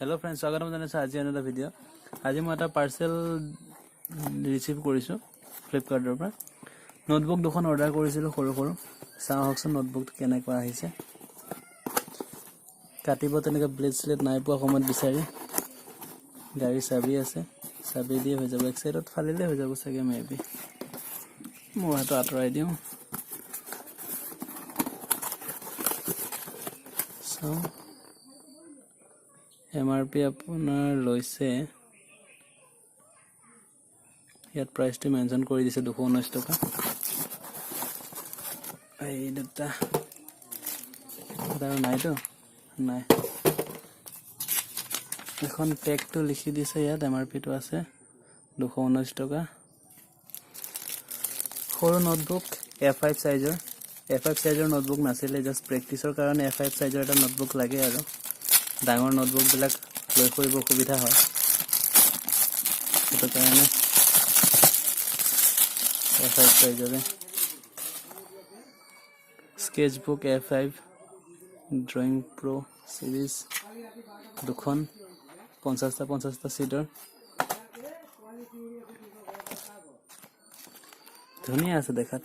Hello friends, স্বাগতম জনাইছো আজি এটা ভিডিও। আজি মই এটা পাৰ্সেল ৰিসিভ কৰিছো ফ্লিপকাৰ্টৰ পৰা। নোটবুক দুখন অৰ্ডাৰ কৰিছিলো সৰু চাও হকচোন নোটবুক কেনেকুৱা আহিছে। কাটিব তেনেকৈ ব্লেড স্লেট নাই পোৱা সময়ত বিচাৰি। গাড়ী চাবি আছে, চাবি দিয়ে হৈ যাব, এক সাইডত ফালিলে হৈ যাব চাগে মেবি। মই হাতত আঁতৰাই দিওঁ। সো MRP আপোনাৰ লৈছে ইয়াত প্ৰাইসটো মেনশন কৰি দিছে 219 টকা। এই দুটা নাইতো নাই, এখন টেগটো লিখি দিছে ইয়াত। MRP টো আছে 219 টকা। সৰু নোটবুক A5 সাইজৰ। A5 সাইজৰ নোটবুক নাছিলে, জাস্ট প্ৰেক্টিছৰ কাৰণে A5 সাইজৰ এটা নোটবুক লাগে আৰু ডাঙৰ নোটবুক বিলাক লৈ ফুৰিব সুবিধা হয়, সেইটো কাৰণে A5 সাইজৰে। Sketchbook A5 drawing pro series দুখন 50টা সিটৰ। ধুনীয়া আছে দেখাত।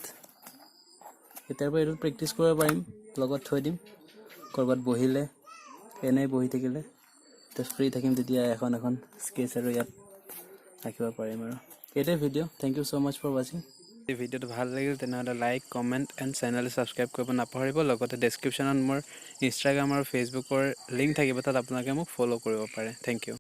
এতিয়াৰ পৰা এইটো প্ৰেক্টিছ কৰিব পাৰিম, লগত থৈ দিম কৰবাত বহিলে, এনে বহি থাকিলে ফ্ৰী থাকিম, তেতিয়া এখন স্কেচ আৰু ইয়াত ৰাখিব পাৰিম আৰু। এইটোৱে video. Thank you so much for ৱাচিং। এই ভিডিওটো ভাল লাগিল তেনেহ'লে লাইক, কমেণ্ট এণ্ড চেনেলটো ছাবস্ক্ৰাইব কৰিব নাপাহৰিব। লগতে ডেছক্ৰিপশ্যনত মোৰ ইনষ্টাগ্ৰাম আৰু ফেচবুকৰ লিংক থাকিব, তাত আপোনালোকে মোক ফ'ল' কৰিব পাৰে। Thank U.